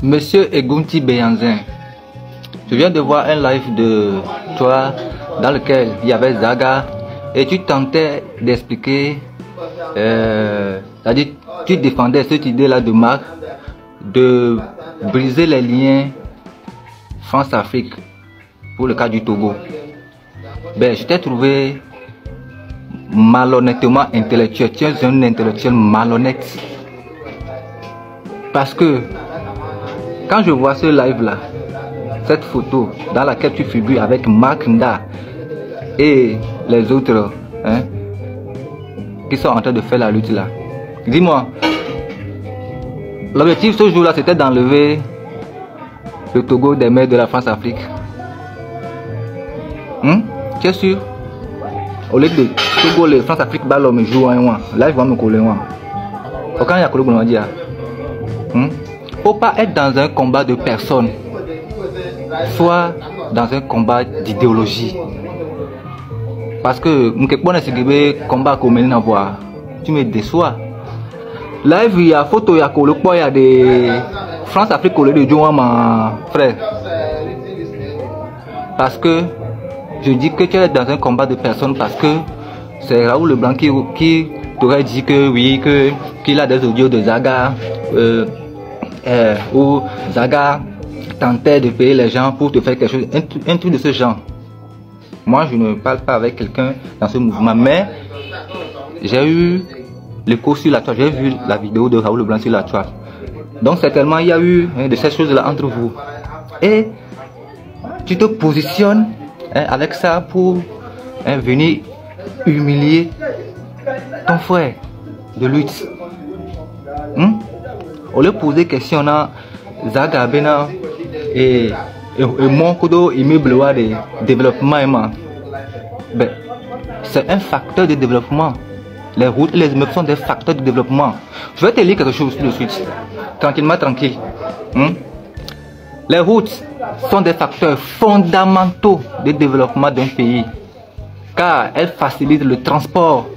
Monsieur Egunti Beyanzin, je viens de voir un live de toi dans lequel il y avait Zaga et tu tentais d'expliquer, c'est-à-dire tu défendais cette idée-là de Marc de briser les liens France-Afrique pour le cas du Togo. Ben, je t'ai trouvé malhonnêtement intellectuel. Tu es un intellectuel malhonnête. Parce que quand je vois ce live là, cette photo dans laquelle tu figures avec Marc Nda et les autres qui sont en train de faire la lutte là, dis-moi, l'objectif ce jour là c'était d'enlever le Togo des mers de la France-Afrique. Tu es sûr? Au lieu de Togo, les France-Afrique, me joue là je vais me coller. Aucun y'a collé pour dire. Faut pas être dans un combat de personnes, soit dans un combat d'idéologie. Parce que combat comme tu me déçois. Live il y a photo, il y a collé, il y a des France-Afrique collé de Joe, mon frère. Parce que je dis que tu es dans un combat de personnes parce que c'est Raoul Leblanc qui t'aurait dit que oui, qu'il a des audios de Zaga où Zaga tentait de payer les gens pour te faire quelque chose, un truc de ce genre. Moi je ne parle pas avec quelqu'un dans ce mouvement, mais j'ai eu l'écho sur la toile, j'ai vu la vidéo de Raoul Leblanc sur la toile. Donc certainement il y a eu de ces choses là entre vous. Et tu te positionnes avec ça pour venir humilier ton frère de lutte. On lui pose des questions à Zaga Bena et mon kodo immeuble de développement. Ben, c'est un facteur de développement. Les routes et les immeubles sont des facteurs de développement. Je vais te lire quelque chose tout de suite. Tranquillement, tranquille. Les routes sont des facteurs fondamentaux de développement d'un pays car elles facilitent le transport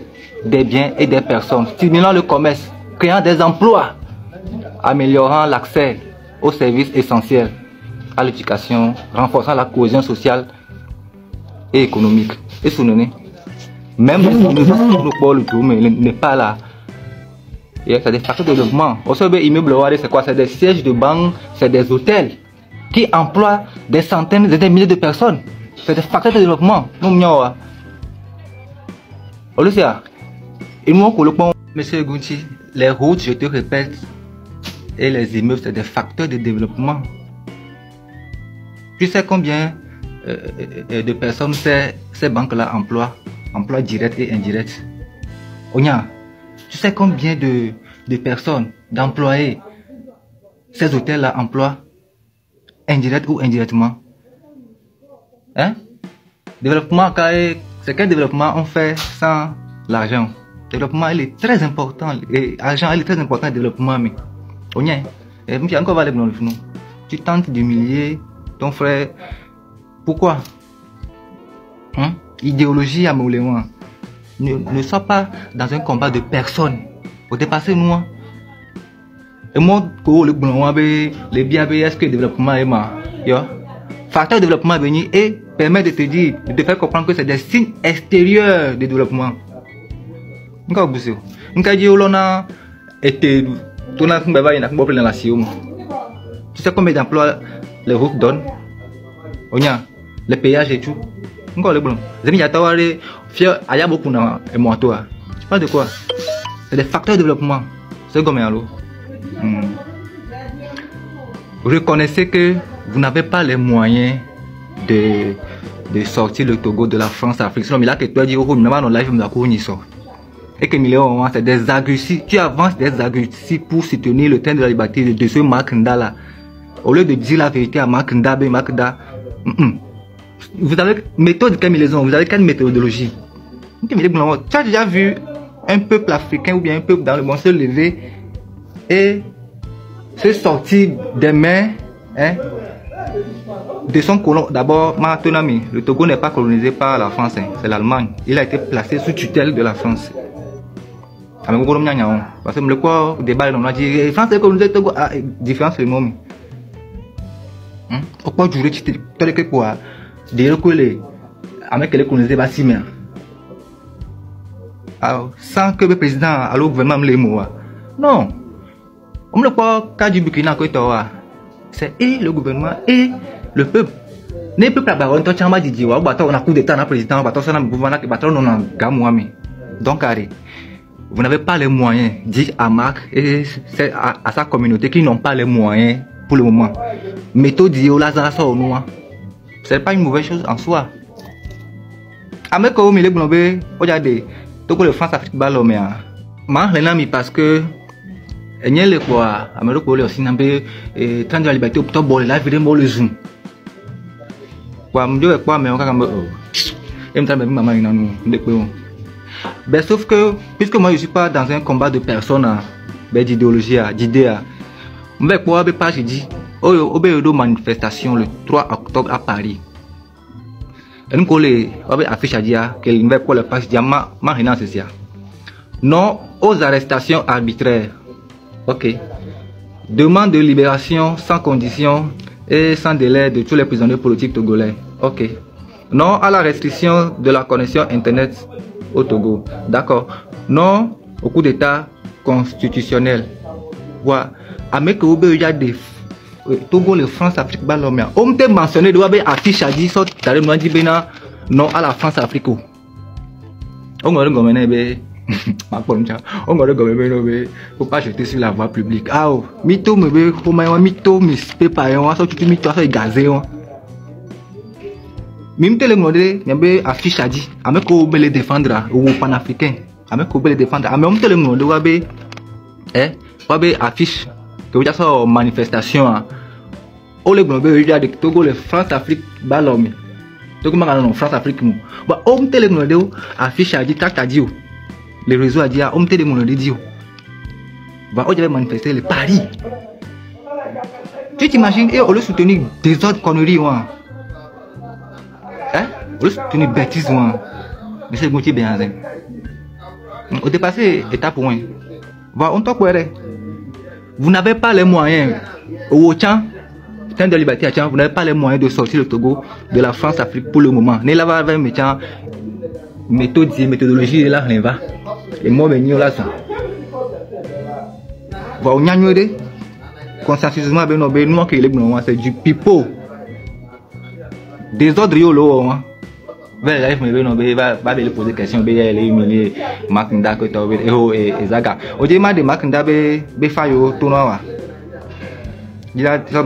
des biens et des personnes, stimulant le commerce, créant des emplois, améliorant l'accès aux services essentiels, à l'éducation, renforçant la cohésion sociale et économique. Et souvenez, même si le n'est pas là. C'est des facteurs de développement. Au sein de immeubles, c'est quoi? C'est des sièges de banque, c'est des hôtels qui emploient des centaines et des milliers de personnes. C'est des facteurs de développement. Monsieur Gunti, les routes, je te répète, et les immeubles, c'est des facteurs de développement. Tu sais combien de personnes ces banques-là emploient directs et indirects? Onya, tu sais combien de personnes, d'employés, ces hôtels-là emploient indirect ou indirectement? Développement, c'est quel développement on fait sans l'argent? Développement, il est très important. Et l'argent, il est très important, le développement. Mais on y est. Encore tu tentes d'humilier ton frère. Pourquoi? Idéologie à Mouléwan. Ne sois pas dans un combat de personnes. Pour dépasser nous. Et moi, les biens, est-ce que le développement est mort? Facteur de développement à venir et permet de te dire, de te faire comprendre que c'est des signes extérieurs de développement. Tu sais combien d'emplois les routes donnent? Les péages et tout. Tu parles de quoi? C'est des facteurs de développement. C'est comme un lot. Reconnaissez que vous n'avez pas les moyens de sortir le Togo de la France-Afrique. Sinon, il a que toi dit, et que c'est des agressifs. Tu avances des agressifs pour soutenir le train de la liberté de ce Marc Nda là. Au lieu de dire la vérité à Marc Nda, vous avez méthode Camilaison, vous avez quelle méthodologie? Tu as déjà vu un peuple africain ou bien un peuple dans le monde se lever et se sortir des mains de son colon? D'abord, le Togo n'est pas colonisé par la France, c'est l'Allemagne. Il a été placé sous tutelle de la France. Parce que le débat, on a dit France est colonisé Togo, différence le nom. Au point du récit, tu as dit quoi? Dire que les Américains colonisés pas si bien. Sans que le président à le gouvernement les mots. Non. On ne peut pas du Burkina Faso. C'est et le gouvernement et le peuple. Ne peut pas baron toi chamba di jiwa bato on a coup d'état na président bato ça na gouvernement bato non na gamouami. Donc vous n'avez pas les moyens dit à Marc et à sa communauté qui n'ont pas les moyens pour le moment. Méthode dio Lazare ça au noir. C'est pas une mauvaise chose en soi. Avec au milieu blobé, regardez, tout le France Afrique balomea. Ma l'ennemi parce que il y a le quoi, Amérique pour le aussi n'ambé et 30 de la liberté pour toi la vidéo le zoom. Quoi me dire quoi mais on va me traiter maman ina nous depuis. Ben sauf que puisque moi je suis pas dans un combat de personnes d'idéologie d'idées. Mais quoi be pas je dis au be manifestation le 3 octobre à Paris. Et nous collons affiche à dire qu'elle ne va pas le passer diamant marina c'est ça. Non aux arrestations arbitraires. Ok. Demande de libération sans condition et sans délai de tous les prisonniers politiques togolais. Ok. Non à la restriction de la connexion internet au Togo. D'accord. Non au coup d'état constitutionnel. Voilà. Avec il y a des Togo, le France, Afrique, Balomia. On t'a mentionné de avoir affiche à dire ça. T'as dit bena non à la France, Afrique. On va regarder on va regarder faut pas jeter sur la voie publique. Ah oh, mito me be, comment mito me spé pas on ça tu mito ça gazé on. Même télé modèle, il y a affiche à dire. Avec qu'on peut les défendre au panafricain. Avec qu'on peut les défendre. Mais on télé modèle wabe affiche que vous avez ça manifestation. On les globes il y a des Togo le France Afrique balomé. Togo non France Afrique mou. Bah on télé modèle affiche à dire tac à dire. Les réseaux à dire on télé modèle dire. Bah on devait manifester le Paris. Tu t'imagines et on le soutenir des autres conneries hein. On le soutenir bêtises hein. Mais c'est moitié bien hein. On dépassé étape point. Bah on t'en vous n'avez pas les moyens au Tchad, de liberté à Tchad, vous n'avez pas les moyens de sortir le Togo de la France Afrique pour le moment. Ne l'avez pas avec méthode et méthodologie là on va. Et moi mais là ça. Va on y consensueusement ben nous que les blancs c'est du pipeau. Désordre yo lo hein. Vers la me ben va le poser question ben elle humilier Makinda que tu et Zaga. Au début de Makinda be fayo tournoi. Il a ça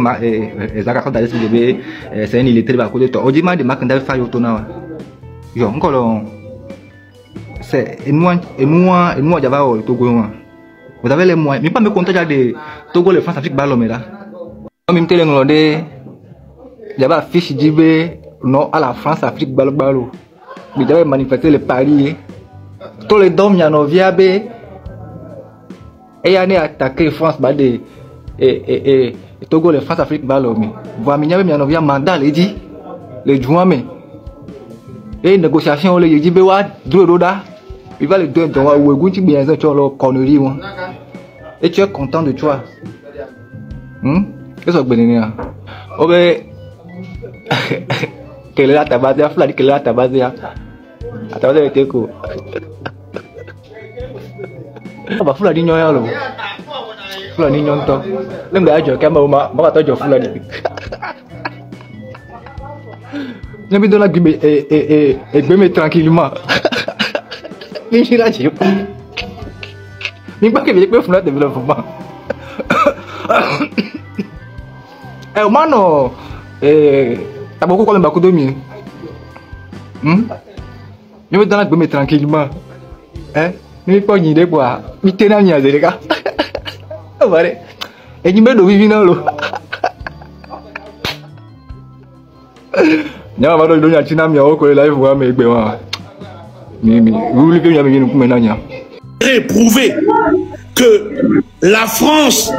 Zaga quand d'aller c'est un illettré à côté de toi. Au début de Makinda fayo tournoi. Yo encore c'est et moi j'avais au Togo. Vous avez les moyens. Mais pas me compter de Togo le France Afrique ballon là. Même télé ngolodé j'avais affiche d'ibé non à la France Afrique balo. Mais j'avais manifesté le Paris. Tous les dômes y en ont viabé. Et y en a attaqué France badé et Togo le France Afrique balo mais voir y en a mandat les dit les joints mais et négociation les dit bewa droda il va le donner dans ou gunti bien ça tu as leur connerie et tu es content de toi qu'est-ce que vous venez là ok quelle est la tabazia fladi quelle est la tabazia tabazia était quoi bah fladi nyoya lo fladi nyonto lem ga jo kama ma to jo fladi n'aime dans la guime et me tranquillement mais je l'ai mais pas que je peux faire développement mano t'as beaucoup comme beaucoup de mieux je vais dans la guime tranquillement mais pas une idée quoi mais t'es n'a les gars voilà et tu me dois vivre là non mais donc il y a un miao que live ouais mais vous voulez que nous nous maintenant prouver que la France,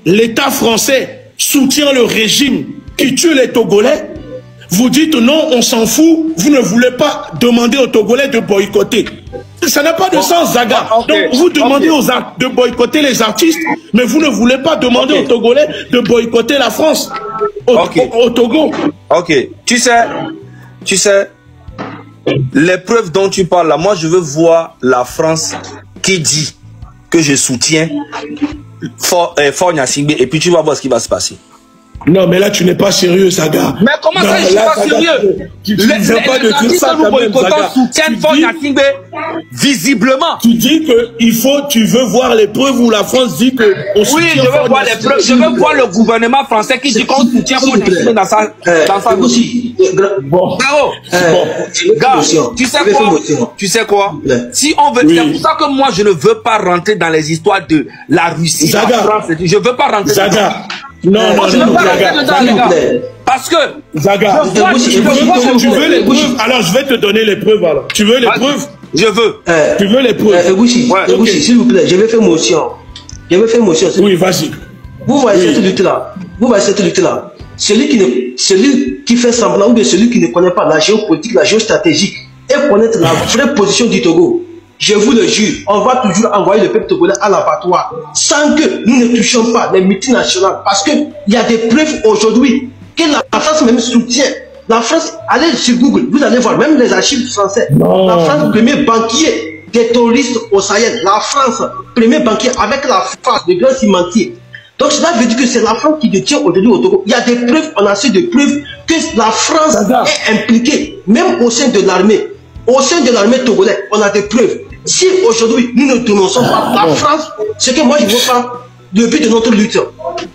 l'État français soutient le régime qui tue les Togolais. Vous dites non, on s'en fout. Vous ne voulez pas demander aux Togolais de boycotter. Ça n'a pas de sens, Zaga. Donc, vous demandez aux de boycotter les artistes, mais vous ne voulez pas demander aux Togolais de boycotter la France au Togo. Ok. Tu sais, les preuves dont tu parles là, moi, je veux voir la France qui dit que je soutiens Fort Gnassingbé, et puis tu vas voir ce qui va se passer. Non, mais là, tu n'es pas sérieux, Saga. Mais comment ça, je suis pas sérieux? Les artistes que nous boycottons soutiennent Fort Gnassingbé visiblement. Tu dis que tu veux voir les preuves où la France dit que... Oui, je veux voir les preuves. Je veux voir le gouvernement français qui dit qu'on soutient Fort Gnassingbé dans sa aussi. Bon. Gars, tu sais quoi? Si on veut... C'est pour ça que moi, je ne veux pas rentrer dans les histoires de la Russie, la France. Je veux pas rentrer dans ça. Non, Zaga. Parce que Zaga, tu veux les preuves? Alors je vais te donner les preuves alors. Tu veux les preuves? Je veux. Tu veux les preuves? S'il vous plaît, je vais faire motion. Oui, vas-y. Vous voyez cette lutte-là. Celui qui fait semblant ou bien celui qui ne connaît pas la géopolitique, la géostratégie et connaître la vraie position du Togo. Je vous le jure, on va toujours envoyer le peuple togolais à l'abattoir sans que nous ne touchions pas les multinationales. Parce qu'il y a des preuves aujourd'hui que la France même soutient. La France, allez sur Google, vous allez voir même les archives françaises. La France, premier banquier des terroristes au Sahel. La France, premier banquier avec la France, de grands cimentiers. Donc cela veut dire que c'est la France qui détient aujourd'hui au Togo. Il y a des preuves, on a assez de preuves que la France est impliquée, même au sein de l'armée. Au sein de l'armée togolaise, on a des preuves. Si aujourd'hui nous ne dénonçons pas la France, c'est que moi je ne vois pas le but de notre lutte.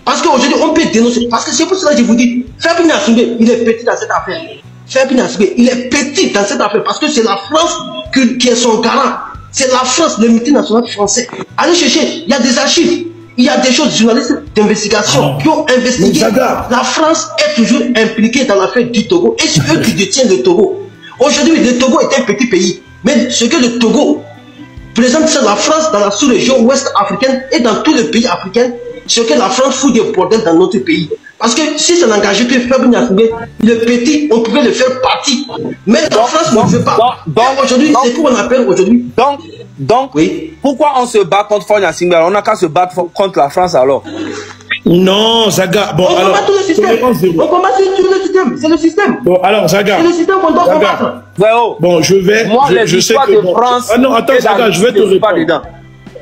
Parce qu'aujourd'hui on peut dénoncer. Parce que c'est pour cela que je vous dis, Fort Gnassingbé, il est petit dans cette affaire. Fort Gnassingbé, il est petit dans cette affaire. Parce que c'est la France qui est son garant. C'est la France, le multinational français. Allez chercher, il y a des archives. Il y a des choses, journalistes d'investigation qui ont investigué. La France est toujours impliquée dans l'affaire du Togo. Et c'est eux qui détiennent le Togo. Aujourd'hui, le Togo est un petit pays. Mais ce que le Togo présente, c'est la France dans la sous-région ouest africaine et dans tous les pays africains. Ce que la France fout des bordels dans notre pays. Parce que si ça n'engageait que Fort Gnassingbé, le petit, on pouvait le faire partie. Mais la France ne veut pas. Donc aujourd'hui, c'est ce qu'on appelle aujourd'hui. Donc, oui. Pourquoi on se bat contre Fort Gnassingbé? On n'a qu'à se battre contre la France alors. Non, Zaga. Bon, on combat tout le système. On combat tout le système. C'est le système. Bon, alors, Zaga. C'est le système qu'on doit combattre. Bon, je vais. Moi, je sais que. France, non, attends, Zaga, je vais te répondre.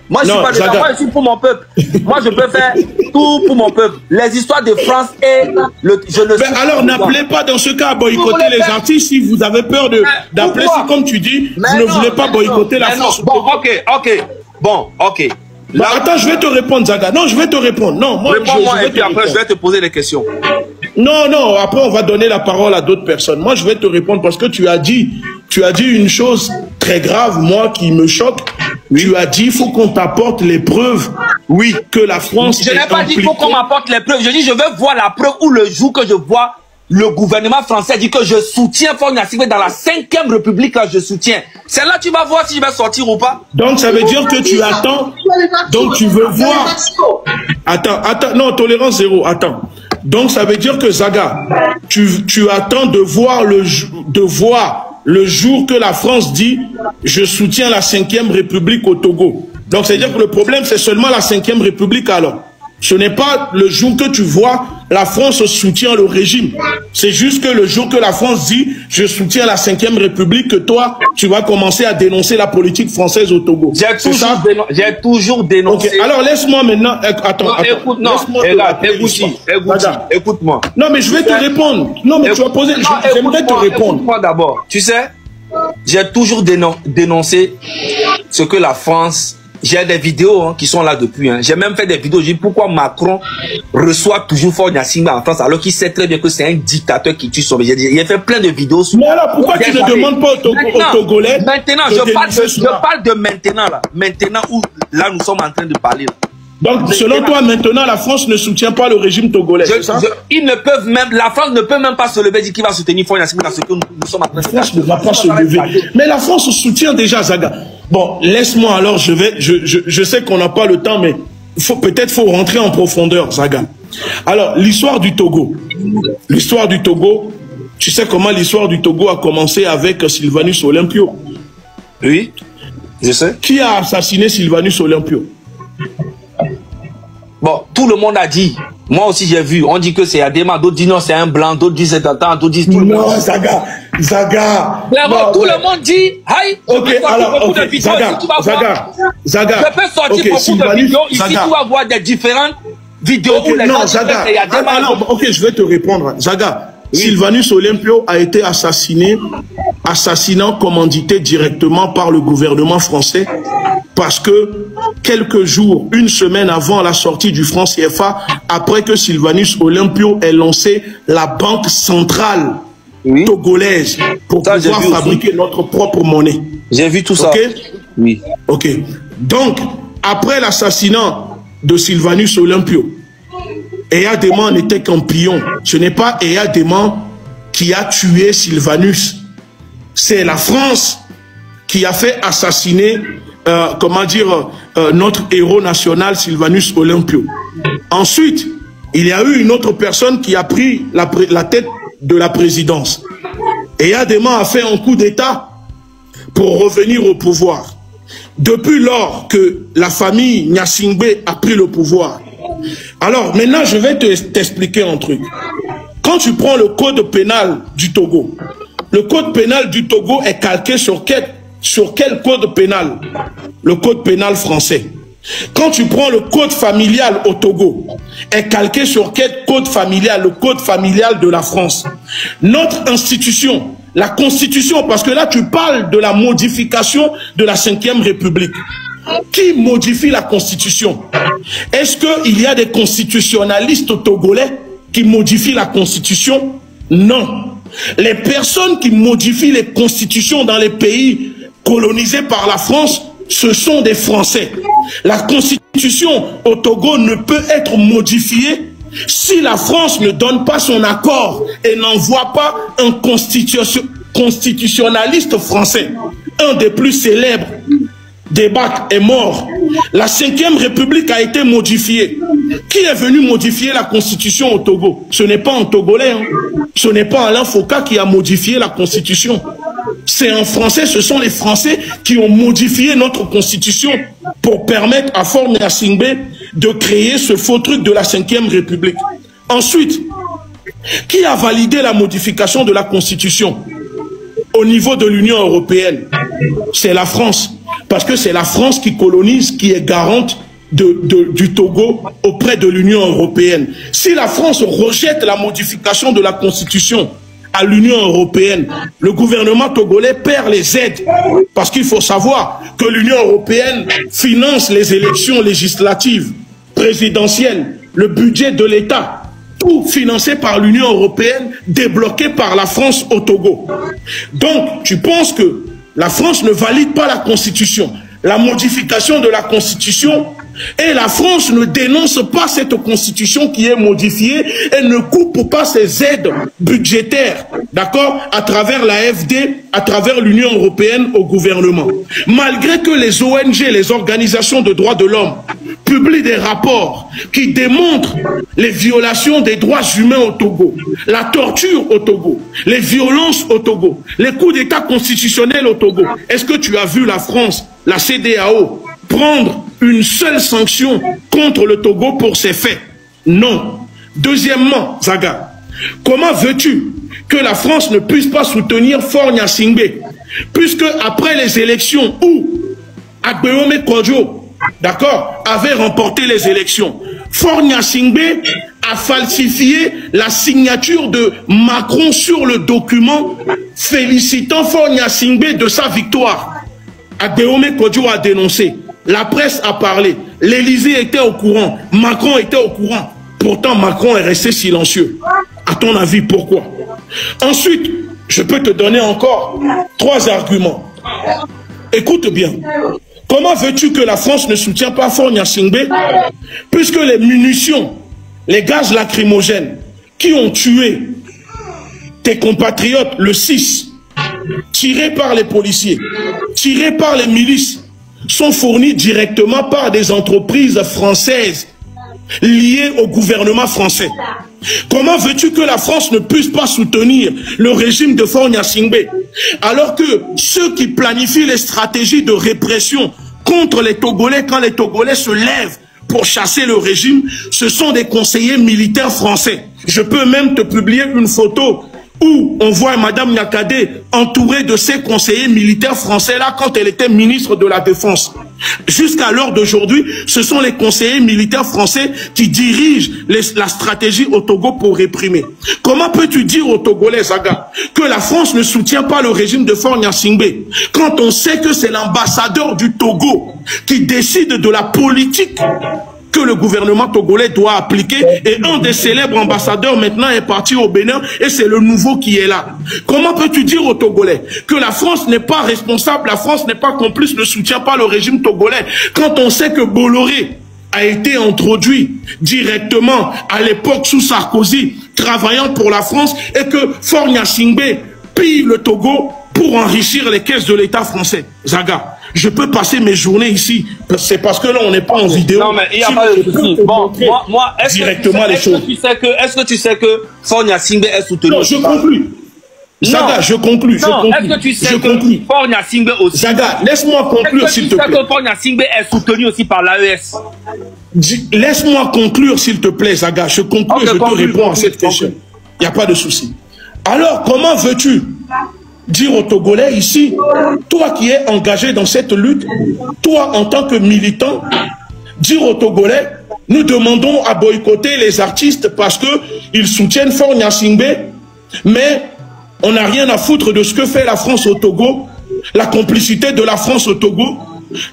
Moi, je suis pas dedans. Moi, je suis pour mon peuple. Moi, je peux faire tout pour mon peuple. Les histoires de France et je ne suis alors, n'appelez pas dans ce cas à boycotter les artistes si vous avez peur d'appeler ça comme tu dis. Vous ne voulez pas boycotter la France. Bon, ok. Bon, ok. Là, attends, je vais te répondre, Zaga. Non, je vais te répondre. Non, moi, réponds-moi et puis après, je vais te poser des questions. Non, après, on va donner la parole à d'autres personnes. Moi, je vais te répondre parce que tu as dit une chose très grave, moi, qui me choque. Oui. Tu as dit, il faut qu'on t'apporte les preuves. Oui. Que la France. Je n'ai pas dit, il faut qu'on m'apporte les preuves. Je dis, je veux voir la preuve où le jour que je vois le gouvernement français dit que je soutiens Fort Gnassingbé dans la 5e République, là, je soutiens. C'est là que tu vas voir si je vais sortir ou pas. Donc, ça veut dire que tu attends. Donc, tu veux voir. Attends, non, tolérance zéro, attends. Donc, ça veut dire que, Zaga, tu attends de voir le jour que la France dit « Je soutiens la 5e République au Togo ». Donc, c'est-à-dire que le problème, c'est seulement la 5e République alors. Ce n'est pas le jour que tu vois la France soutient le régime. C'est juste que le jour que la France dit « Je soutiens la 5e République », que toi, tu vas commencer à dénoncer la politique française au Togo. J'ai toujours dénoncé. Okay. Alors, laisse-moi maintenant... Attends. Écoute-moi. Non, mais je vais te répondre. Non, mais tu vas poser... J'aimerais te répondre. Écoute-moi d'abord. Tu sais, j'ai toujours dénoncé ce que la France... J'ai des vidéos qui sont là depuis. J'ai même fait des vidéos. J'ai dit pourquoi Macron reçoit toujours Fort Gnassingbé en France alors qu'il sait très bien que c'est un dictateur qui tue son. J'ai fait plein de vidéos. Mais alors pourquoi tu ne demandes pas aux Togolais? Maintenant, je parle de maintenant là. Maintenant où là nous sommes en train de parler. Là. Donc, selon toi, maintenant, la France ne soutient pas le régime togolais, c'est ça? Ils ne peuvent même, la France ne peut même pas se lever et dire qu'il va soutenir Fort Gnassingbé dans ce que nous sommes en train de faire. La France ne va pas se lever. Mais la France soutient déjà Zaga. Bon, laisse-moi alors, je sais qu'on n'a pas le temps, mais peut-être faut rentrer en profondeur, Zaga. Alors, l'histoire du Togo. L'histoire du Togo, tu sais comment l'histoire du Togo a commencé avec Sylvanus Olympio? Oui. Je sais. Qui a assassiné Sylvanus Olympio? Bon, tout le monde a dit. Moi aussi, j'ai vu. On dit que c'est Adema. D'autres disent non, c'est un blanc. D'autres disent c'est Tatan. D'autres disent tout le monde. Non, Zaga. Bon, tout le monde dit. Aïe, ok, alors, ok. Zaga. Je peux sortir beaucoup de vidéos. Ici, tu vas voir des différentes vidéos où les gens Zaga. disent c'est Adema. Ok, je vais te répondre. Zaga. Oui. Sylvanus Olympio a été assassinat commandité directement par le gouvernement français parce que quelques jours, une semaine avant la sortie du franc CFA, après que Sylvanus Olympio ait lancé la banque centrale togolaise pour pouvoir fabriquer notre propre monnaie. J'ai vu tout ça. Oui. Ok. Donc, après l'assassinat de Sylvanus Olympio, Eyadema n'était qu'un pion. Ce n'est pas Eyadema qui a tué Sylvanus. C'est la France qui a fait assassiner, notre héros national Sylvanus Olympio. Ensuite, il y a eu une autre personne qui a pris la tête de la présidence. Eyadema a fait un coup d'État pour revenir au pouvoir. Depuis lors que la famille Gnassingbé a pris le pouvoir, alors, maintenant, je vais t'expliquer un truc. Quand tu prends le code pénal du Togo, le code pénal du Togo est calqué sur quel code pénal? Le code pénal français. Quand tu prends le code familial au Togo, est calqué sur quel code familial? Le code familial de la France. Notre institution, la Constitution, parce que là, tu parles de la modification de la 5e République. Qui modifie la Constitution? Est-ce qu'il y a des constitutionnalistes togolais qui modifient la Constitution? Non. Les personnes qui modifient les constitutions dans les pays colonisés par la France, ce sont des Français. La Constitution au Togo ne peut être modifiée si la France ne donne pas son accord et n'envoie pas un constitutionnaliste français. Un des plus célèbres, Debac, est mort. La 5e République a été modifiée. Qui est venu modifier la Constitution au Togo? Ce n'est pas un Togolais. Hein. Ce n'est pas Alain Foucault qui a modifié la Constitution. C'est un Français, ce sont les Français qui ont modifié notre Constitution pour permettre à Faure Gnassingbé de créer ce faux truc de la 5e République. Ensuite, qui a validé la modification de la Constitution au niveau de l'Union européenne? C'est la France. Parce que c'est la France qui colonise, qui est garante du Togo auprès de l'Union européenne. Si la France rejette la modification de la Constitution à l'Union européenne, le gouvernement togolais perd les aides. Parce qu'il faut savoir que l'Union européenne finance les élections législatives, présidentielles, le budget de l'État, tout financé par l'Union européenne, débloqué par la France au Togo. Donc, tu penses que la France ne valide pas la Constitution, la modification de la Constitution, et la France ne dénonce pas cette Constitution qui est modifiée et ne coupe pas ses aides budgétaires, d'accord, à travers l'AFD, à travers l'Union européenne au gouvernement. Malgré que les ONG, les organisations de droits de l'homme, publient des rapports qui démontrent les violations des droits humains au Togo, la torture au Togo, les violences au Togo, les coups d'État constitutionnels au Togo. Est-ce que tu as vu la France, la CEDEAO, prendre une seule sanction contre le Togo pour ces faits? Non. Deuxièmement, Zaga, comment veux-tu que la France ne puisse pas soutenir Faure Gnassingbé, puisque après les élections où Agbéomé Kodjo, d'accord, avait remporté les élections, Faure Gnassingbé a falsifié la signature de Macron sur le document félicitant Faure Gnassingbé de sa victoire. Agbéomé Kodjo a dénoncé. La presse a parlé, l'Élysée était au courant, Macron était au courant. Pourtant, Macron est resté silencieux. À ton avis, pourquoi? Ensuite, je peux te donner encore 3 arguments. Écoute bien. Comment veux-tu que la France ne soutient pas Faure Gnassingbé, puisque les munitions, les gaz lacrymogènes qui ont tué tes compatriotes le 6, tirés par les policiers, tirés par les milices, sont fournis directement par des entreprises françaises liées au gouvernement français. Comment veux-tu que la France ne puisse pas soutenir le régime de Faure Gnassingbé alors que ceux qui planifient les stratégies de répression contre les Togolais quand les Togolais se lèvent pour chasser le régime, ce sont des conseillers militaires français. Je peux même te publier une photo où on voit Madame Nyakadé entourée de ses conseillers militaires français là quand elle était ministre de la Défense. Jusqu'à l'heure d'aujourd'hui, ce sont les conseillers militaires français qui dirigent la stratégie au Togo pour réprimer. Comment peux-tu dire aux Togolais, Zaga, que la France ne soutient pas le régime de Faure Gnassingbé quand on sait que c'est l'ambassadeur du Togo qui décide de la politique que le gouvernement togolais doit appliquer, et un des célèbres ambassadeurs maintenant est parti au Bénin et c'est le nouveau qui est là. Comment peux-tu dire aux Togolais que la France n'est pas responsable, la France n'est pas complice, ne soutient pas le régime togolais quand on sait que Bolloré a été introduit directement à l'époque sous Sarkozy, travaillant pour la France, et que Faure Gnassingbé pille le Togo pour enrichir les caisses de l'État français? Zaga, je peux passer mes journées ici. C'est parce que là, on n'est pas en vidéo. Non, mais il n'y a pas de souci. Bon, moi, est-ce que tu sais que Faure Gnassingbé est soutenu? Non, je conclus. Zaga, je conclus. Non, est-ce que tu sais que Faure Gnassingbé aussi... Zaga, laisse-moi conclure, s'il te plaît. Est-ce que tu sais que Faure Gnassingbé est soutenu aussi par l'AES? Laisse-moi conclure, s'il te plaît, Zaga. Je conclue et je te réponds à cette question. Il n'y a pas de souci. Alors, comment veux-tu dire aux Togolais ici, toi qui es engagé dans cette lutte, toi en tant que militant, dire aux Togolais, nous demandons à boycotter les artistes parce qu'ils soutiennent Faure Gnassingbé, mais on n'a rien à foutre de ce que fait la France au Togo, la complicité de la France au Togo,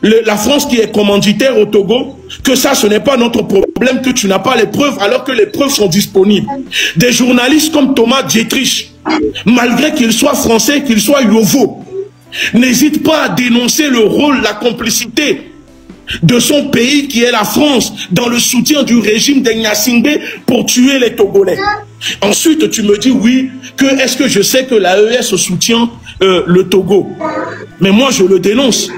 la France qui est commanditaire au Togo, que ça ce n'est pas notre problème, que tu n'as pas les preuves alors que les preuves sont disponibles. Des journalistes comme Thomas Dietrich, malgré qu'il soit français, qu'il soit Yovo, n'hésite pas à dénoncer le rôle, la complicité de son pays qui est la France dans le soutien du régime de Gnassingbé pour tuer les Togolais. Ensuite, tu me dis oui, est-ce que je sais que l'AES soutient le Togo? Mais moi, je le dénonce.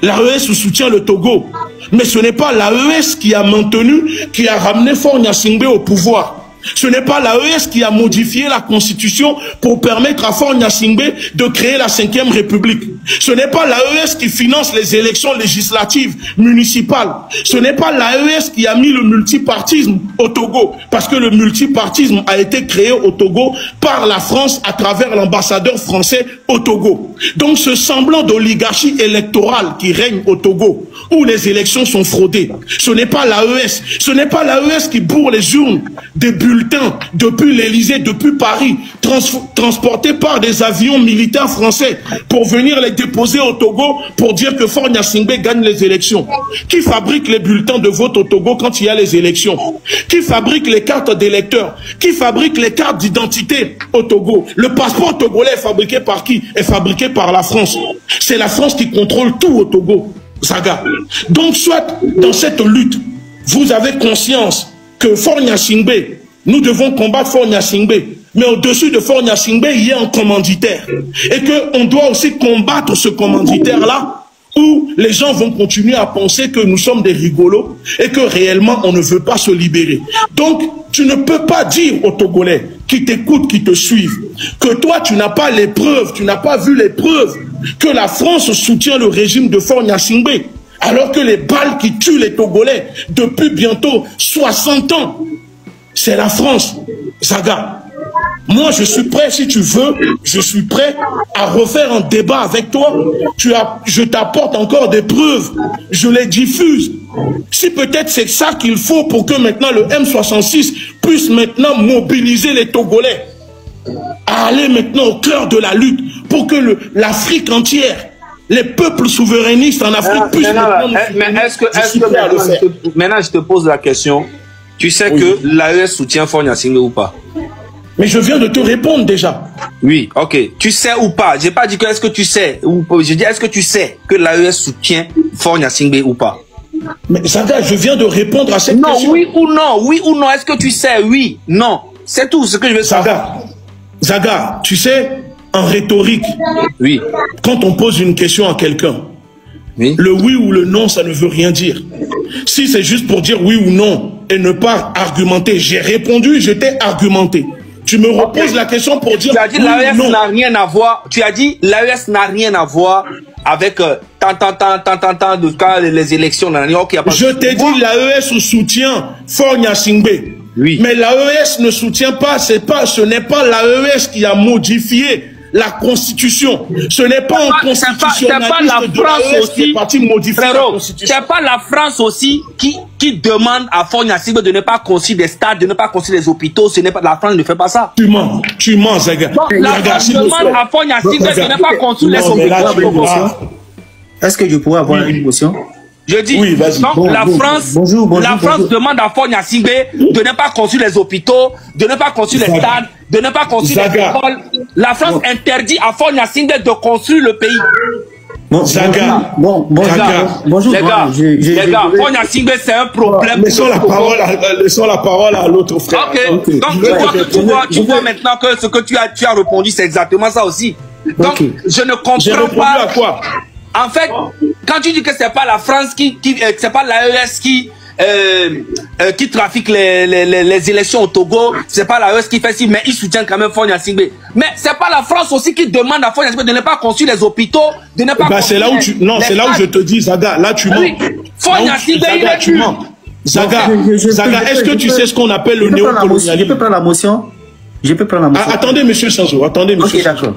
L'AES soutient le Togo. Mais ce n'est pas l'AES qui a maintenu, qui a ramené Faure Gnassingbé au pouvoir. Ce n'est pas l'AES qui a modifié la Constitution pour permettre à Faure Gnassingbé de créer la 5e République. Ce n'est pas l'AES qui finance les élections législatives municipales. Ce n'est pas l'AES qui a mis le multipartisme au Togo, parce que le multipartisme a été créé au Togo par la France à travers l'ambassadeur français au Togo. Donc ce semblant d'oligarchie électorale qui règne au Togo, où les élections sont fraudées, ce n'est pas l'AES. Ce n'est pas l'AES qui bourre les urnes des bulletins depuis l'Élysée, depuis Paris, transportés par des avions militaires français pour venir les déposer au Togo pour dire que Faure Gnassingbé gagne les élections. Qui fabrique les bulletins de vote au Togo quand il y a les élections? Qui fabrique les cartes d'électeurs? Qui fabrique les cartes d'identité au Togo? Le passeport togolais est fabriqué par qui? Est fabriqué par la France. C'est la France qui contrôle tout au Togo, Zaga. Donc soit dans cette lutte, vous avez conscience que Faure Gnassingbé, nous devons combattre Faure Gnassingbé, mais au-dessus de Faure Gnassingbé, il y a un commanditaire. Et qu'on doit aussi combattre ce commanditaire-là, où les gens vont continuer à penser que nous sommes des rigolos et que réellement on ne veut pas se libérer. Donc, tu ne peux pas dire aux Togolais qui t'écoutent, qui te suivent, que toi tu n'as pas les preuves, tu n'as pas vu les preuves que la France soutient le régime de Faure Gnassingbé, alors que les balles qui tuent les Togolais depuis bientôt 60 ans, c'est la France. Zaga, moi je suis prêt, si tu veux, je suis prêt à refaire un débat avec toi. Je t'apporte encore des preuves, je les diffuse. Si peut-être c'est ça qu'il faut pour que maintenant le M66 puisse maintenant mobiliser les Togolais à aller maintenant au cœur de la lutte pour que l'Afrique entière, les peuples souverainistes en Afrique puissent maintenant je te pose la question. Tu sais que l'AES soutient Faure Gnassingbé ou pas? Mais je viens de te répondre déjà. Oui, ok. Tu sais ou pas? J'ai pas dit que est-ce que tu sais. Je dis est-ce que tu sais que l'AES soutient Faure Gnassingbé ou pas? Mais Zaga, je viens de répondre à cette question. Non, oui ou non? Oui ou non? Est-ce que tu sais? Oui, non. C'est tout ce que je veux savoir. Zaga, tu sais, en rhétorique, oui, quand on pose une question à quelqu'un, oui, le oui ou le non, ça ne veut rien dire. Si c'est juste pour dire oui ou non, et ne pas argumenter. J'ai répondu, je t'ai argumenté. Tu me reposes la question pour dire... Tu as dit l'AES n'a rien à voir. Tu as dit l'AES n'a rien à voir avec tant de cas les élections. Je t'ai dit l'AES soutient Faure Gnassingbé. Oui. Mais l'AES ne soutient pas, ce n'est pas l'AES qui a modifié la Constitution. Ce n'est pas un constitutionnaliste de l'AES qui est parti modifier la Constitution. C'est pas la France aussi qui demande à Faure Gnassingbé de ne pas construire des stades, de ne pas construire des hôpitaux. Ce n'est pas la France ne fait pas ça. Tu mens, Zaga. La France demande à Faure Gnassingbé de ne pas construire les hôpitaux. Est-ce que je pourrais avoir une motion? Je dis, oui, donc la France demande à Faure Gnassingbé de ne pas construire les hôpitaux, de ne pas construire les stades, de ne pas construire les écoles. La France interdit à Faure Gnassingbé de construire le pays. Zaga. Bonjour. Les gars, Faure Gnassingbé, c'est un problème. Laissons la parole à l'autre frère. Ok. Donc, tu vois maintenant que ce que tu as répondu, c'est exactement ça aussi. Donc, je ne comprends pas. À quoi? En fait, quand tu dis que c'est pas la France c'est pas l'AES qui trafique les élections au Togo, c'est pas l'AES qui fait ci, mais ils soutiennent quand même Faure Gnassingbé. Mais c'est pas la France aussi qui demande à Faure Gnassingbé de ne pas construire les hôpitaux, de ne pas c'est là où c'est là où je te dis, Zaga, là tu mens. Faure Gnassingbé, tu mens. Zaga, est-ce que tu sais ce qu'on appelle le néocolonialisme? Je peux prendre la motion. Attendez, monsieur Sanzo, attendez, monsieur Sanzo.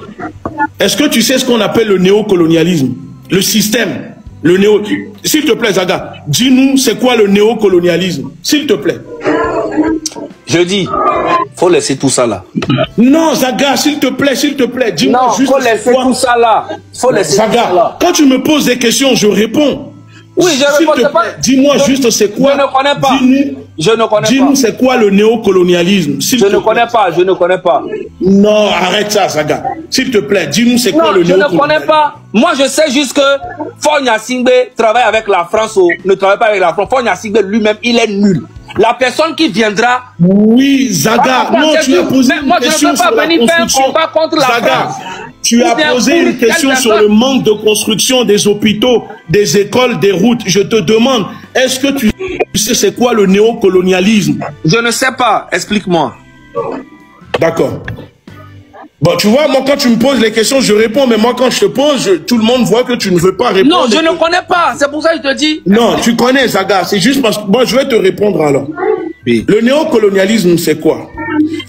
Est-ce que tu sais ce qu'on appelle le néocolonialisme? Le système, S'il te plaît, Zaga, dis-nous c'est quoi le néocolonialisme, s'il te plaît. Je dis, faut laisser tout ça là. Non, Zaga, s'il te plaît, dis-moi juste. Non, faut laisser tout ça là. Zaga, quand tu me poses des questions, je réponds. Oui, je réponds pas. Dis-moi juste c'est quoi. Je ne connais pas. Dis-nous c'est quoi le néocolonialisme. Je ne connais pas. Non, arrête ça, Zaga. S'il te plaît, dis-nous c'est quoi le néocolonialisme. Je ne connais pas. Moi, je sais juste que Faure Gnassingbé travaille avec la France ou ne travaille pas avec la France. Faure Gnassingbé lui-même, il est nul. La personne qui viendra... Oui, Zaga, non, tu as posé une question sur la construction. Zaga, tu as posé une question sur le manque de construction des hôpitaux, des écoles, des routes. Je te demande, est-ce que tu sais c'est quoi le néocolonialisme? Je ne sais pas, explique-moi. D'accord. Bon, tu vois, moi, quand tu me poses les questions, je réponds, mais moi, quand je te pose, tout le monde voit que tu ne veux pas répondre. Non, je ne connais pas, c'est pour ça que je te dis. Non, tu connais, Zaga, c'est juste parce que, moi, je vais te répondre alors. Oui. Le néocolonialisme, c'est quoi?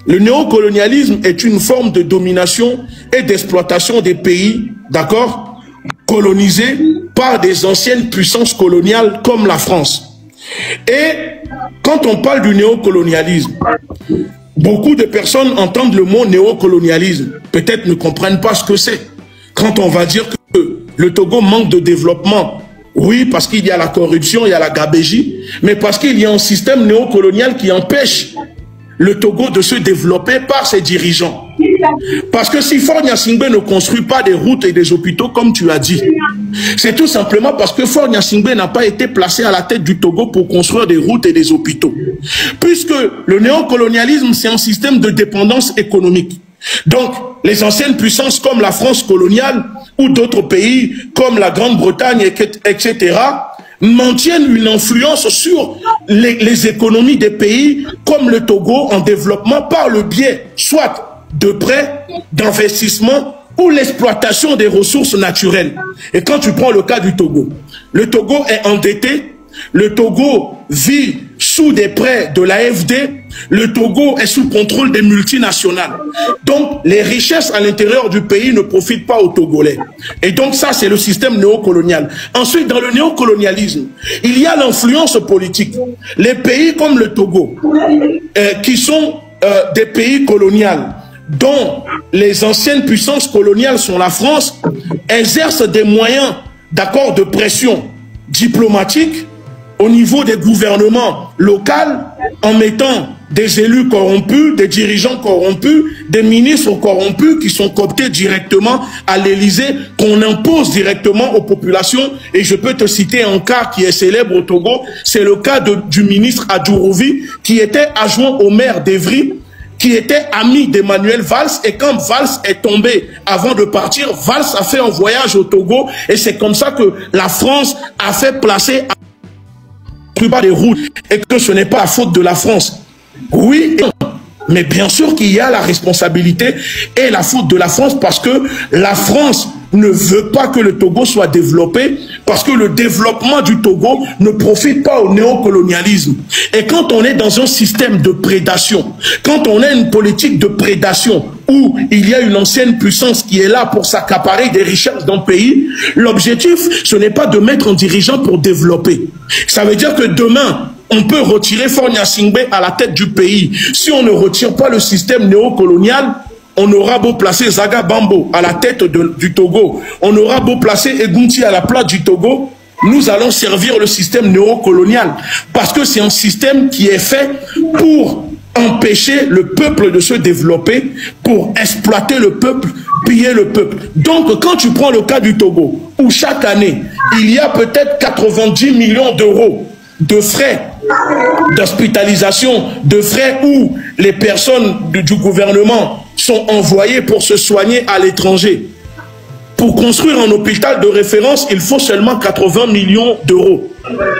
Le néocolonialisme est une forme de domination et d'exploitation des pays, d'accord, colonisés par des anciennes puissances coloniales comme la France. Et quand on parle du néocolonialisme, beaucoup de personnes entendent le mot néocolonialisme, peut-être ne comprennent pas ce que c'est. Quand on va dire que le Togo manque de développement, oui, parce qu'il y a la corruption, il y a la gabégie, mais parce qu'il y a un système néocolonial qui empêche le Togo de se développer par ses dirigeants. Parce que si Faure Gnassingbé ne construit pas des routes et des hôpitaux, comme tu as dit, c'est tout simplement parce que Faure Gnassingbé n'a pas été placé à la tête du Togo pour construire des routes et des hôpitaux. Puisque le néocolonialisme, c'est un système de dépendance économique. Donc, les anciennes puissances comme la France coloniale ou d'autres pays comme la Grande-Bretagne, etc., maintiennent une influence sur les économies des pays comme le Togo en développement par le biais soit de prêts, d'investissements ou l'exploitation des ressources naturelles. Et quand tu prends le cas du Togo, le Togo est endetté, le Togo vit sous des prêts de l'AFD, le Togo est sous contrôle des multinationales. Donc, les richesses à l'intérieur du pays ne profitent pas aux Togolais. Et donc, ça, c'est le système néocolonial. Ensuite, dans le néocolonialisme, il y a l'influence politique. Les pays comme le Togo, qui sont des pays coloniaux, dont les anciennes puissances coloniales sont la France, exercent des moyens d'accord de pression diplomatique au niveau des gouvernements locaux en mettant des élus corrompus, des dirigeants corrompus, des ministres corrompus qui sont cooptés directement à l'Élysée, qu'on impose directement aux populations. Et je peux te citer un cas qui est célèbre au Togo, c'est le cas du ministre Adjourouvi, qui était adjoint au maire d'Evry, qui était ami d'Emmanuel Valls, et quand Valls est tombé avant de partir, Valls a fait un voyage au Togo, et c'est comme ça que la France a fait placer construit pas des routes et que ce n'est pas la faute de la France. Oui, mais bien sûr qu'il y a la responsabilité et la faute de la France parce que la France ne veut pas que le Togo soit développé parce que le développement du Togo ne profite pas au néocolonialisme. Et quand on est dans un système de prédation, quand on a une politique de prédation où il y a une ancienne puissance qui est là pour s'accaparer des richesses d'un pays, l'objectif, ce n'est pas de mettre un dirigeant pour développer. Ça veut dire que demain, on peut retirer Faure Gnassingbé à la tête du pays. Si on ne retire pas le système néocolonial, on aura beau placer Zaga Bambo à la tête du Togo, on aura beau placer Egunti à la place du Togo, nous allons servir le système néocolonial. Parce que c'est un système qui est fait pour empêcher le peuple de se développer, pour exploiter le peuple, piller le peuple. Donc, quand tu prends le cas du Togo, où chaque année, il y a peut-être 90 millions d'euros de frais d'hospitalisation, de frais où les personnes du gouvernement sont envoyées pour se soigner à l'étranger. Pour construire un hôpital de référence, il faut seulement 80 millions d'euros.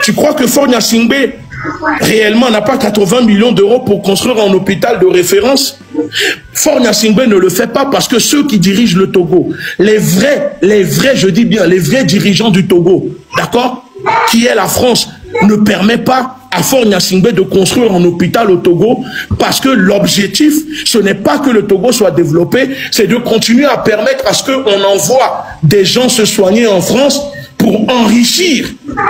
Tu crois que Faure Gnassingbé réellement n'a pas 80 millions d'euros pour construire un hôpital de référence? Faure Gnassingbé ne le fait pas parce que ceux qui dirigent le Togo, les vrais, je dis bien, les vrais dirigeants du Togo, d'accord, qui est la France, ne permet pas à Faure Gnassingbé de construire un hôpital au Togo parce que l'objectif, ce n'est pas que le Togo soit développé, c'est de continuer à permettre à ce qu'on envoie des gens se soigner en France pour enrichir,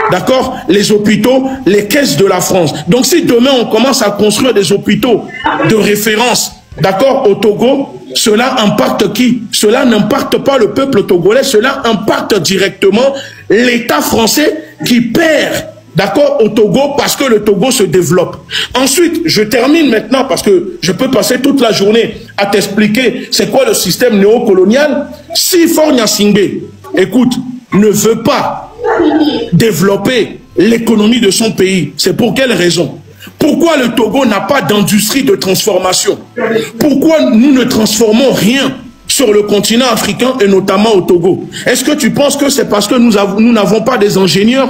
d'accord, les hôpitaux, les caisses de la France. Donc si demain on commence à construire des hôpitaux de référence, d'accord, au Togo, cela impacte qui? Cela n'impacte pas le peuple togolais, cela impacte directement l'État français qui perd, d'accord, au Togo parce que le Togo se développe. Ensuite, je termine maintenant parce que je peux passer toute la journée à t'expliquer c'est quoi le système néocolonial. Si Faure Gnassingbé, écoute, ne veut pas développer l'économie de son pays, c'est pour quelle raison? Pourquoi le Togo n'a pas d'industrie de transformation? Pourquoi nous ne transformons rien sur le continent africain et notamment au Togo? Est-ce que tu penses que c'est parce que nous n'avons pas des ingénieurs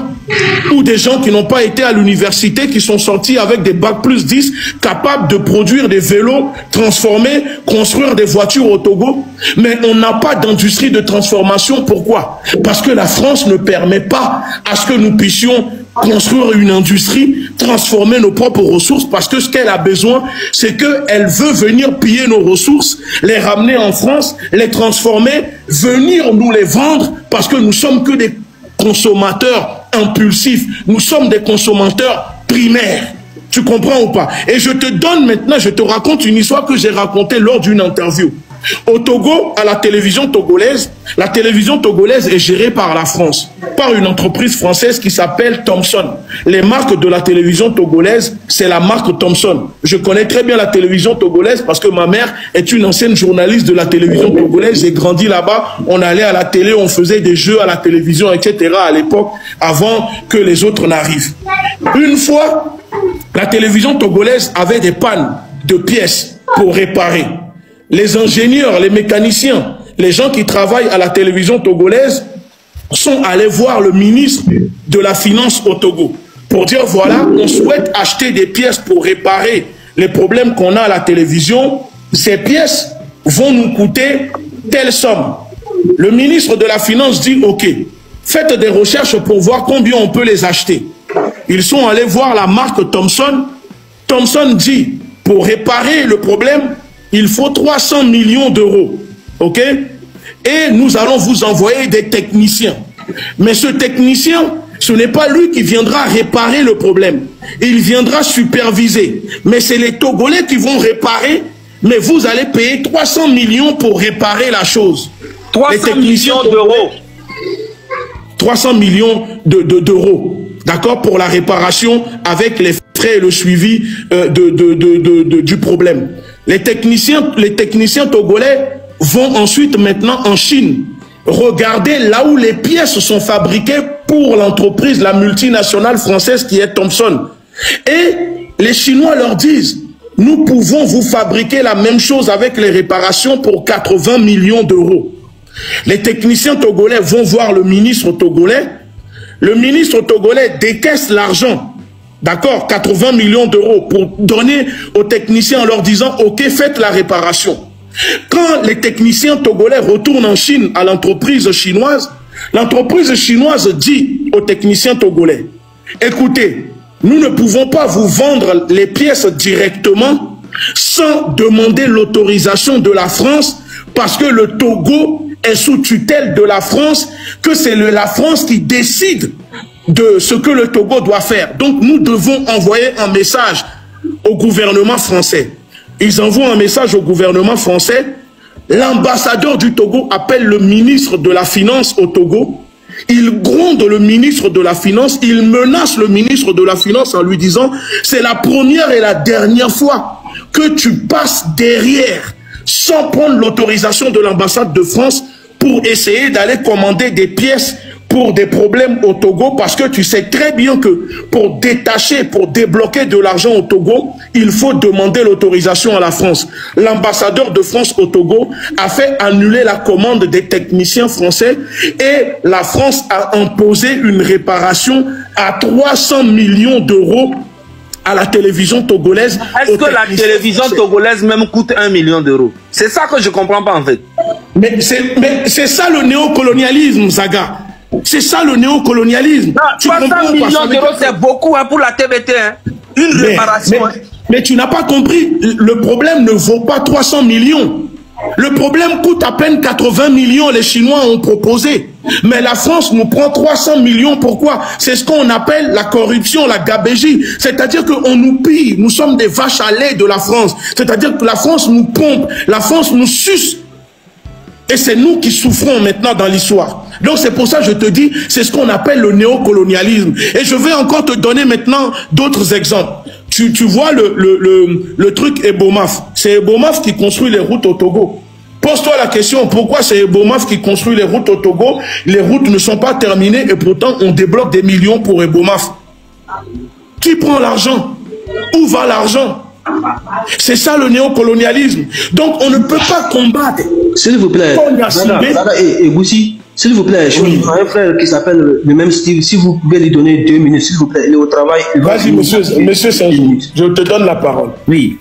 ou des gens qui n'ont pas été à l'université, qui sont sortis avec des bacs plus 10, capables de produire des vélos, transformer, construire des voitures au Togo? Mais on n'a pas d'industrie de transformation. Pourquoi? Parce que la France ne permet pas à ce que nous puissions construire une industrie, transformer nos propres ressources, parce que ce qu'elle a besoin, c'est qu'elle veut venir piller nos ressources, les ramener en France, les transformer, venir nous les vendre, parce que nous sommes que des consommateurs impulsifs, nous sommes des consommateurs primaires. Tu comprends ou pas? Et je te donne maintenant, je te raconte une histoire que j'ai racontée lors d'une interview. Au Togo, à la télévision togolaise est gérée par la France, par une entreprise française qui s'appelle Thomson. Les marques de la télévision togolaise, c'est la marque Thomson. Je connais très bien la télévision togolaise parce que ma mère est une ancienne journaliste de la télévision togolaise. J'ai grandi là-bas, on allait à la télé, on faisait des jeux à la télévision, etc. à l'époque, avant que les autres n'arrivent. Une fois, la télévision togolaise avait des pannes de pièces pour réparer. Les ingénieurs, les mécaniciens, les gens qui travaillent à la télévision togolaise sont allés voir le ministre de la Finance au Togo pour dire voilà, on souhaite acheter des pièces pour réparer les problèmes qu'on a à la télévision. Ces pièces vont nous coûter telle somme. Le ministre de la Finance dit ok, faites des recherches pour voir combien on peut les acheter. Ils sont allés voir la marque Thomson. Thomson dit pour réparer le problème, il faut 300 millions d'euros, ok? Et nous allons vous envoyer des techniciens. Mais ce technicien, ce n'est pas lui qui viendra réparer le problème. Il viendra superviser. Mais c'est les Togolais qui vont réparer, mais vous allez payer 300 millions pour réparer la chose. 300 millions d'euros. 300 millions d'euros, d'accord, pour la réparation avec les frais et le suivi du problème. Les techniciens togolais vont ensuite maintenant en Chine regarder là où les pièces sont fabriquées pour l'entreprise, la multinationale française qui est Thomson. Et les Chinois leur disent, nous pouvons vous fabriquer la même chose avec les réparations pour 80 millions d'euros. Les techniciens togolais vont voir le ministre togolais. Le ministre togolais décaisse l'argent d'accord, 80 millions d'euros pour donner aux techniciens en leur disant, ok, faites la réparation. Quand les techniciens togolais retournent en Chine à l'entreprise chinoise dit aux techniciens togolais, écoutez, nous ne pouvons pas vous vendre les pièces directement sans demander l'autorisation de la France parce que le Togo est sous tutelle de la France, que c'est la France qui décide de ce que le Togo doit faire. Donc nous devons envoyer un message au gouvernement français. Ils envoient un message au gouvernement français. L'ambassadeur du Togo appelle le ministre de la Finance au Togo. Il gronde le ministre de la Finance, il menace le ministre de la Finance en lui disant « C'est la première et la dernière fois que tu passes derrière sans prendre l'autorisation de l'ambassade de France pour essayer d'aller commander des pièces pour des problèmes au Togo, parce que tu sais très bien que pour détacher, pour débloquer de l'argent au Togo, il faut demander l'autorisation à la France. L'ambassadeur de France au Togo a fait annuler la commande des techniciens français et la France a imposé une réparation à 300 millions d'euros à la télévision togolaise. Est-ce que la télévision togolaise même coûte 1 million d'euros? C'est ça que je ne comprends pas en fait. Mais c'est ça le néocolonialisme, Zaga. C'est ça le néocolonialisme. 300 millions d'euros, c'est beaucoup hein, pour la TVT. Hein. Une réparation. Mais tu n'as pas compris. Le problème ne vaut pas 300 millions. Le problème coûte à peine 80 millions, les Chinois ont proposé. Mais la France nous prend 300 millions. Pourquoi? C'est ce qu'on appelle la corruption, la gabégie. C'est-à-dire qu'on nous pille. Nous sommes des vaches à lait de la France. C'est-à-dire que la France nous pompe. La France nous suce. Et c'est nous qui souffrons maintenant dans l'histoire. Donc c'est pour ça que je te dis, c'est ce qu'on appelle le néocolonialisme. Et je vais encore te donner maintenant d'autres exemples. Tu vois le truc Ebomaf. C'est Ebomaf qui construit les routes au Togo. Pose-toi la question, pourquoi c'est Ebomaf qui construit les routes au Togo? Les routes ne sont pas terminées et pourtant on débloque des millions pour Ebomaf. Qui prend l'argent? Où va l'argent? C'est ça le néocolonialisme. Donc on ne peut pas combattre. S'il vous plaît, et Goussi, s'il vous plaît, j'ai un frère qui s'appelle le même style. Si vous pouvez lui donner 2 minutes, s'il vous plaît, il est au travail. Vas-y, monsieur Saint-Jean, je te donne la parole. Oui.